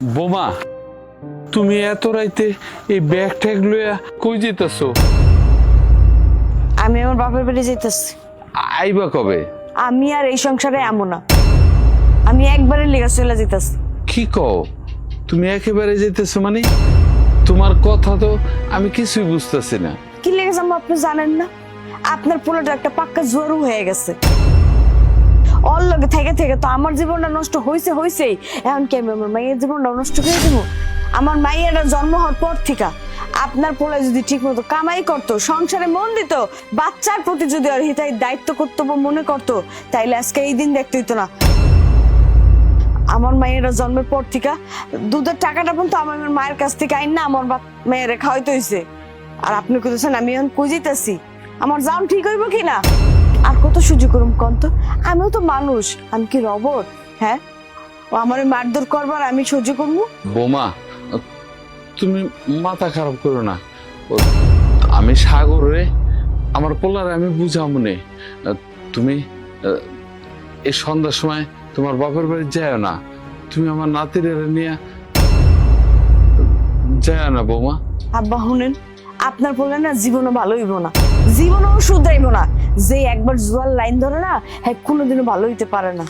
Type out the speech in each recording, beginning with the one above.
বোমা, তুমি এত রাইতে এই ব্যাগ ট্যাগ লইয়া কই যেতেছো? আমি আমার বাপের বাড়ি যাইতেছি। আইবা কবে? আমি আর এই সংসারে এমন না, আমি একবারে লেগে চলে যেতেছি। কি কও? তুমি একেবারে যেতেছো মানে? তোমার কথা তো আমি কিছুই বুঝতেছি না। কি লেগে যাবো আপনি জানেন না? আপনার পোলাটা একটা পাক্কা জোয়ারু হয়ে গেছে। ওর লগে থেকে থেকে তো আমার জীবনটা নষ্ট হয়েছেই। এখন কি আমি আমার মায়ের জীবনটা নষ্ট করে দেবো? আমার মায়ের জন্ম হওয়ার পর থেকে আপনার পোলা যদি ঠিক মতো কামাই করতো, সংসারে মন দিত, বাচ্চার প্রতি যদি ওর হিতায় দায়িত্ব কর্তব্য মনে করতো, তাইলে আজকে এই দিন দেখতে হইতো না। আমার মায়ের জন্মের পর থেকে দুধের টাকাটা পর্যন্ত আমার মায়ের কাছ থেকে আইন না আমার মেয়েরে খাওয়াইতে হয়েছে। আর আপনি কইতেছেন আমি এখন কই যাইতাছি? আমার যাওন ঠিক হইব কি না? আর কত সহ্য করুম কন্ত? আমিও তো মানুষ, আমি কি রবট? হ্যাঁ, ও আমার মারধর করবার আমি সহ্য করবো? বোমা, তুমি মাথা খারাপ করো না। আমি সাগরে আমার পোলারে আমি বুঝাবো নে। তুমি এই সন্ধ্যার সময় তোমার বাপের বাড়ি যায় না, তুমি আমার নাতিরে নিয়ে যায় না বৌমা। আব্বা শুনেন, আপনার বলে না জীবনও ভালো হইব না, জীবনও শুধরাইব না। যে একবার জুয়ার লাইন ধরে না, হ্যাঁ কোনোদিনও ভালো হইতে পারে না।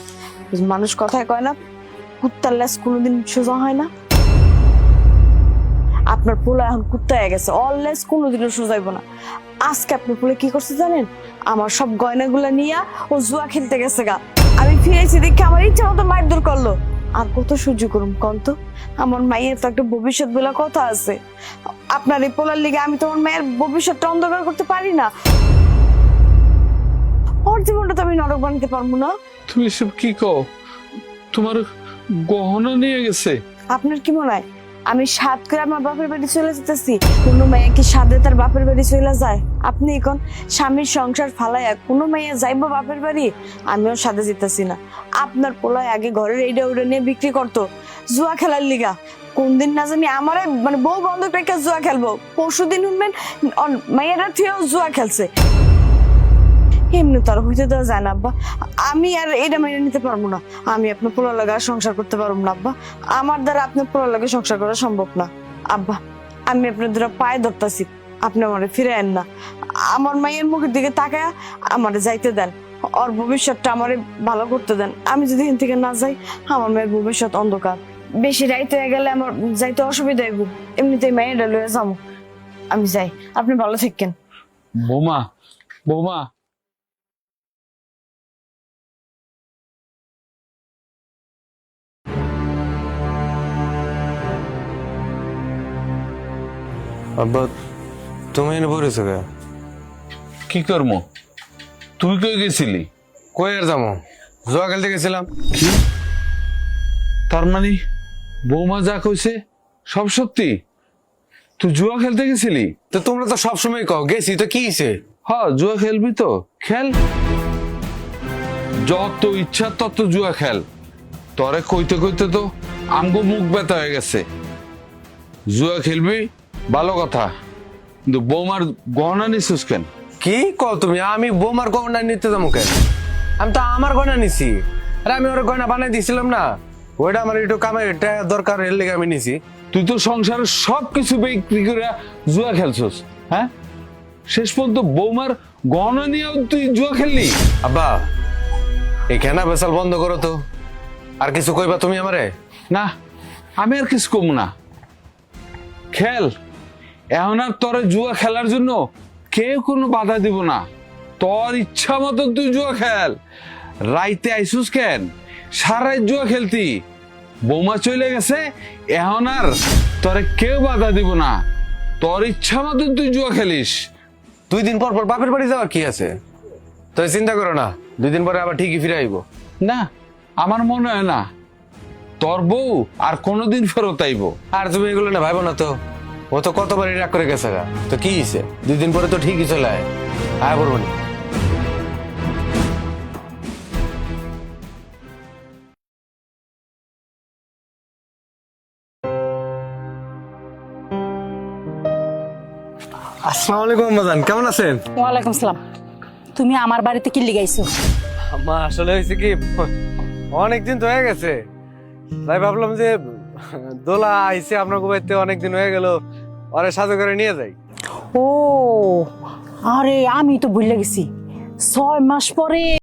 মানুষ কথায় কয় না, কুত্তার লেজ কোনোদিন সোজা হয় না। আপনার পোলা এখন কুত্তা হয়ে গেছে, অল লেজ কোনোদিনও সোজাইব না। আজকে আপনার পোলা কি করছে জানেন? আমার সব গয়নাগুলা নিয়ে ও জুয়া খেলতে গেছে গা। আমি ফিরেছি দেখে আমার ইচ্ছা মতো মারধর করলো। আর কত সহ্য করুম কন্ত? আমার মায়ের তো একটা ভবিষ্যৎ বলে কথা আছে। আপনার এই পোলার লিগে আমি তোমার মায়ের ভবিষ্যৎটা অন্ধকার করতে পারি না। ওর জীবনটা তো আমি নরক বানাতে পারবো না। তুমি সব কি কও? তোমার গহনা নিয়ে গেছে? আপনার কি মনে হয় আমি সাত করে আমার বাপের বাড়ি চলে যেতেছি? কোনো মেয়ে কি সাদে তার বাপের বাড়ি চলে যায়? আপনি এখন স্বামীর সংসার ফালাইয়া কোনো মেয়ে যাইবো বাপের বাড়ি? আমিও সাদে যেতেছি না। আপনার পোলায় আগে ঘরের এইটা ওইটা নিয়ে বিক্রি করতো জুয়া খেলার লিগা। কোন দিন না জানি আমারে মানে বউ বন্ধক রেখে জুয়া খেলবো। পরশু দিন শুনবেন মেয়েরা থেকেও জুয়া খেলছে। এমনি তো আর হইতে দেওয়া যায় না আব্বা। আমি আর এটা মেনে নিতে পারবো না। আমি আপনার পোলার লাগা সংসার করতে পারবো না আব্বা। আমার দ্বারা আপনার পোলার লাগে সংসার করা সম্ভব না আব্বা। আমি আপনার দ্বারা পায়ে ধরতাছি, আপনি আমারে ফিরে আন না। আমার মায়ের মুখের দিকে তাকায় আমারে যাইতে দেন। ওর ভবিষ্যৎটা আমারে ভালো করতে দেন। আমি যদি এখান থেকে না যাই, আমার মেয়ের ভবিষ্যৎ অন্ধকার। বেশি রাইতে হয়ে গেলে আমার যাইতে অসুবিধা হইব। এমনিতেই মেয়েটা লয়ে যাবো। আমি যাই, আপনি ভালো থাকেন। বোমা, বোমা। আব্বা, তুমি এনে পড়েছো কে? কি করবো? তুই কই গেছিলি? কই আর যাবো? জুয়া খেলতে গেছিলাম। কি? তার মানে বৌমা যা কইছে সব সত্যি? তুই জুয়া খেলতে গেছিলি? তো তোমরা তো সবসময় কও গেছি, তো কি হইছে? হ্যাঁ, জুয়া খেলবি তো খেল, যত ইচ্ছা তত জুয়া খেল। তরে কইতে কইতে তো আমগো মুখ ব্যথা হয়ে গেছে। জুয়া খেলবি ভালো কথা, কিন্তু বৌমার গহনা নিছিস কেন? কি কও তুমি? আমি বোমার গয়না নিতে যাবো কেন? আমি তো আমার গয়না নিছি। আরে আমি ওর গয়না বানাই দিছিলাম না, ওইটা আমার একটু কামাই দরকার, এর লেগে আমি নিছি। তুই তো সংসারের সবকিছু বিক্রি করে জুয়া খেলছস। হ্যাঁ, শেষ পর্যন্ত বৌমার গহনা নিয়েও তুই জুয়া খেললি? আব্বা, এই খেনা বেসাল বন্ধ করো তো। আর কিছু কইবা তুমি আমারে? না, আমি আর কিছু কম না। খেল, এখন আর তোরে জুয়া খেলার জন্য কেউ কোনো বাধা দিব না। তোর ইচ্ছা মতো তুই জুয়া খেল। রাইতে আইসুস কেন? সারা রাত জুয়া খেলতি। বৌমা চলে গেছে, এখন আর তোরে কেউ বাধা দিব না। তোর ইচ্ছা মতো তুই জুয়া খেলিস। 2 দিন পর পর বাপের বাড়ি যাওয়ার কি আছে? তো চিন্তা করো না, 2 দিন পরে আবার ঠিকই ফিরে আইবো। না, আমার মনে হয় না তোর বউ আর কোনোদিন ফেরত আইব। আর তুমি এগুলো না ভাইবো না তো। ও তো কতবারই রাগ করে গেছে গা। তো কি হইছে? 2 দিন পরে তো ঠিকই চলে আয়। আয় বলবো না। আসসালামু আলাইকুম আম্মাজান, কেমন আছেন? ওয়ালাইকুম সালাম। তুমি আমার বাড়িতে কি লিগাইছো? আম্মা আসলে হয়েছে কি, অনেকদিন তো হয়ে গেছে, তাই ভাবলাম যে দোলা আইসে আপনার বাড়িতে অনেকদিন হয়ে গেল, ওরে সাথে করে নিয়ে যাই। ও আরে আমি তো ভুলে গেছি 6 মাস পরে